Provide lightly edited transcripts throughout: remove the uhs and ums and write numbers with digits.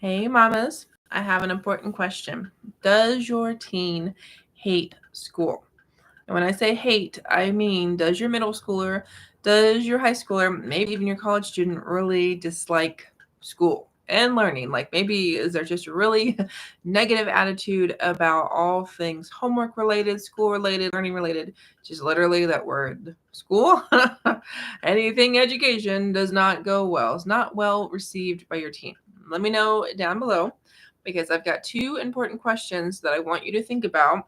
Hey, mamas, I have an important question. Does your teen hate school? And when I say hate, I mean, does your middle schooler, does your high schooler, maybe even your college student really dislike school and learning? Like maybe is there just a really negative attitude about all things homework related, school related, learning related? Just literally that word school. Anything education does not go well. It's not well received by your teen. Let me know down below because I've got two important questions that I want you to think about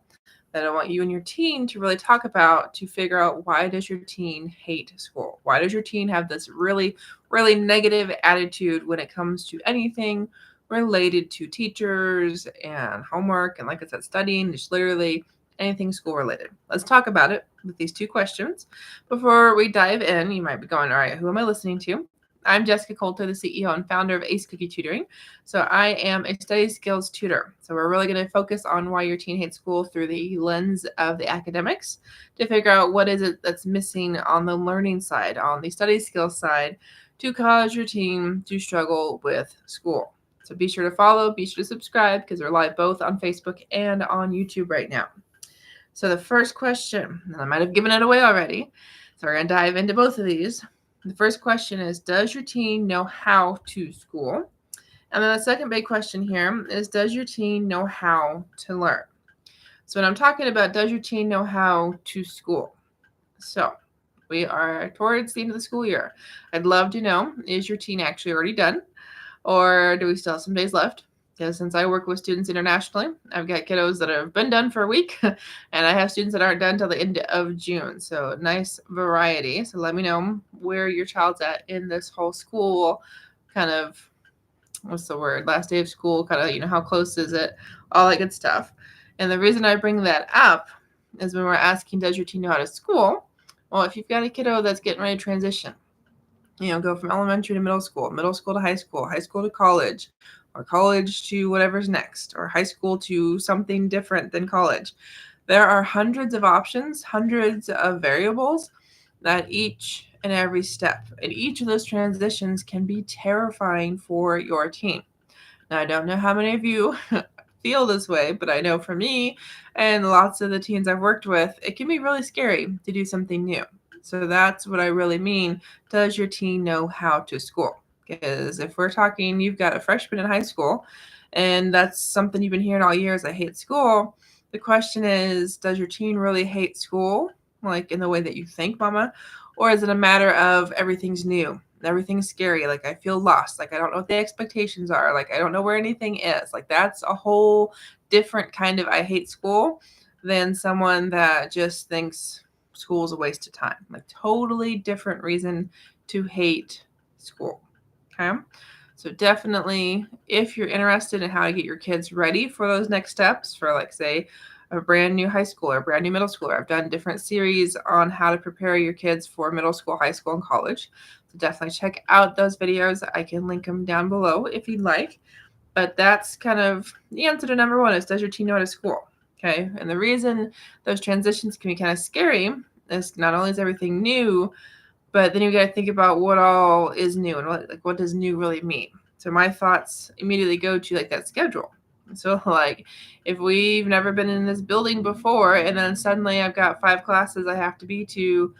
that I want you and your teen to really talk about to figure out why does your teen hate school? Why does your teen have this really, really negative attitude when it comes to anything related to teachers and homework and, like I said, studying, just literally anything school related? Let's talk about it with these two questions. Before we dive in, you might be going, all right, who am I listening to? I'm Jessyka Coulter, the CEO and founder of Ace Cookie Tutoring. So I am a study skills tutor. So we're really going to focus on why your teen hates school through the lens of the academics to figure out what is it that's missing on the learning side, on the study skills side, to cause your teen to struggle with school. So be sure to follow, be sure to subscribe because we're live both on Facebook and on YouTube right now. So the first question, and I might have given it away already, so we're going to dive into both of these. The first question is, does your teen know how to school? And then the second big question here is, does your teen know how to learn? So when I'm talking about does your teen know how to school? So we are towards the end of the school year. I'd love to know, is your teen actually already done? Or do we still have some days left? Because since I work with students internationally, I've got kiddos that have been done for a week, and I have students that aren't done till the end of June. So nice variety. So let me know where your child's at in this whole school kind of, what's the word, last day of school, kind of, how close is it, all that good stuff. And the reason I bring that up is when we're asking, does your teen know how to school? Well, if you've got a kiddo that's getting ready to transition, go from elementary to middle school to high school to college, or college to whatever's next, or high school to something different than college. There are hundreds of options, hundreds of variables that each and every step and each of those transitions can be terrifying for your teen. Now, I don't know how many of you feel this way, but I know for me and lots of the teens I've worked with, it can be really scary to do something new. So that's what I really mean. Does your teen know how to school? Because if we're talking, you've got a freshman in high school, and that's something you've been hearing all year is I hate school. The question is, does your teen really hate school, like in the way that you think, mama? Or is it a matter of everything's new? Everything's scary. Like I feel lost. Like I don't know what the expectations are. Like I don't know where anything is. Like that's a whole different kind of I hate school than someone that just thinks school is a waste of time. Like totally different reason to hate school. Okay. So definitely if you're interested in how to get your kids ready for those next steps for, like, say, a brand new high school or a brand new middle schooler, I've done different series on how to prepare your kids for middle school, high school, and college. So definitely check out those videos. I can link them down below if you'd like. But that's kind of the answer to number one is, does your teen know how to school? Okay. And the reason those transitions can be kind of scary is not only is everything new, but then you got to think about what all is new and what does new really mean. So my thoughts immediately go to like that schedule. So like if we've never been in this building before and then suddenly I've got 5 classes I have to be to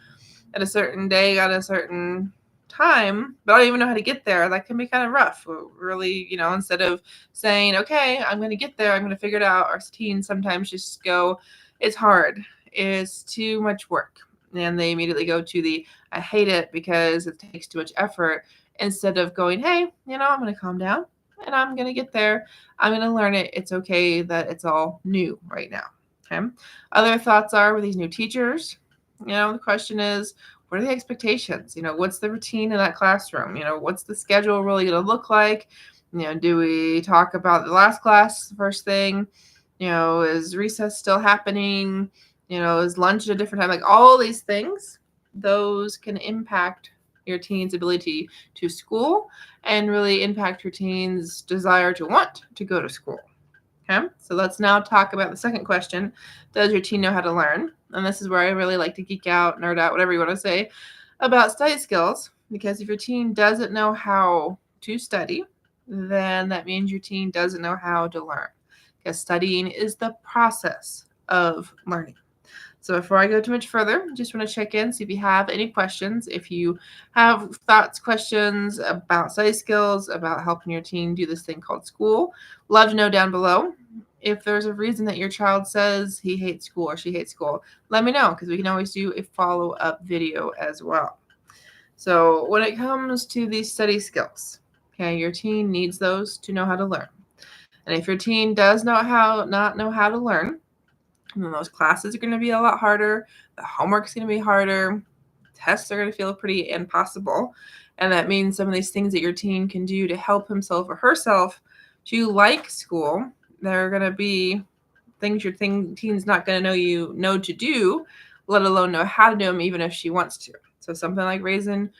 at a certain day at a certain time, but I don't even know how to get there, that can be kind of rough. Really, instead of saying, okay, I'm going to get there, I'm going to figure it out, our teens sometimes just go, it's hard, it's too much work. And they immediately go to the, I hate it because it takes too much effort, instead of going, hey, I'm going to calm down and I'm going to get there. I'm going to learn it. It's okay that it's all new right now. Okay. Other thoughts are with these new teachers, the question is, what are the expectations? What's the routine in that classroom? What's the schedule really going to look like? Do we talk about the last class first thing? Is recess still happening? Is lunch at a different time? Like all these things, those can impact your teen's ability to school and really impact your teen's desire to want to go to school. Okay, so let's now talk about the second question. Does your teen know how to learn? And this is where I really like to geek out, nerd out, whatever you want to say, about study skills. Because if your teen doesn't know how to study, then that means your teen doesn't know how to learn, because studying is the process of learning. So before I go too much further, just want to check in, see if you have any questions. If you have thoughts, questions about study skills, about helping your teen do this thing called school, love to know down below. If there's a reason that your child says he hates school or she hates school, let me know, because we can always do a follow-up video as well. So when it comes to these study skills, okay, your teen needs those to know how to learn. And if your teen does not know how to learn, then those classes are going to be a lot harder. The homework's going to be harder. Tests are going to feel pretty impossible. And that means some of these things that your teen can do to help himself or herself to like school, they're going to be things your teen's not going to know to do, let alone know how to do them, even if she wants to. So something like raising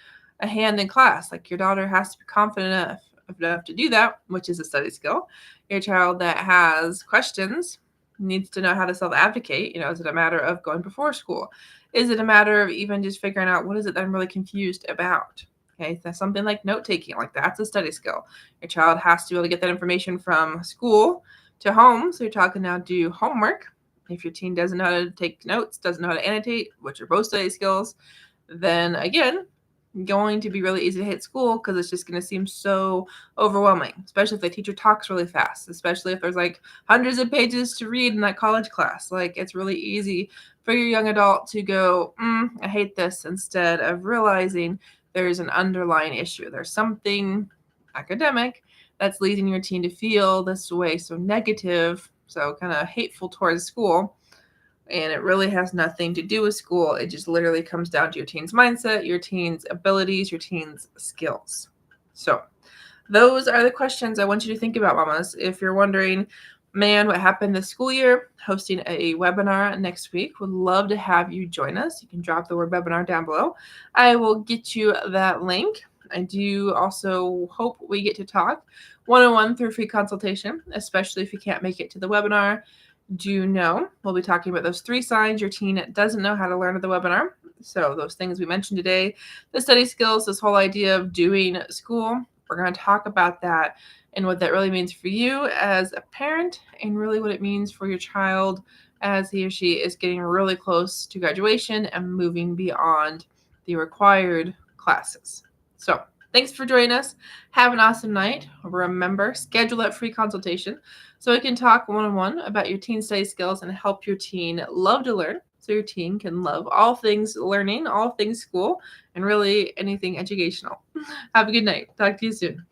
a hand in class, like your daughter has to be confident enough to do that, which is a study skill. Your child that has questions needs to know how to self-advocate. Is it a matter of going before school? Is it a matter of even just figuring out what is it that I'm really confused about? Okay, so something like note-taking, like that's a study skill. Your child has to be able to get that information from school to home. So you're talking now do homework. If your teen doesn't know how to take notes, doesn't know how to annotate, which are both study skills, then again, going to be really easy to hate school, because it's just going to seem so overwhelming, especially if the teacher talks really fast, especially if there's like hundreds of pages to read in that college class. Like, it's really easy for your young adult to go, I hate this, instead of realizing there's an underlying issue. There's something academic that's leading your teen to feel this way, so negative, so kind of hateful towards school. And it really has nothing to do with school. It just literally comes down to your teen's mindset, your teen's abilities, your teen's skills. So those are the questions I want you to think about, mamas. If you're wondering, man, what happened this school year, hosting a webinar next week. Would love to have you join us. You can drop the word webinar down below. I will get you that link. I do also hope we get to talk one-on-one through free consultation, especially if you can't make it to the webinar. Do know we'll be talking about those 3 signs your teen doesn't know how to learn at the webinar. So those things we mentioned today, the study skills, this whole idea of doing school, we're going to talk about that and what that really means for you as a parent, and really what it means for your child as he or she is getting really close to graduation and moving beyond the required classes. So thanks for joining us. Have an awesome night. Remember, schedule that free consultation so we can talk one-on-one about your teen study skills and help your teen love to learn, so your teen can love all things learning, all things school, and really anything educational. Have a good night. Talk to you soon.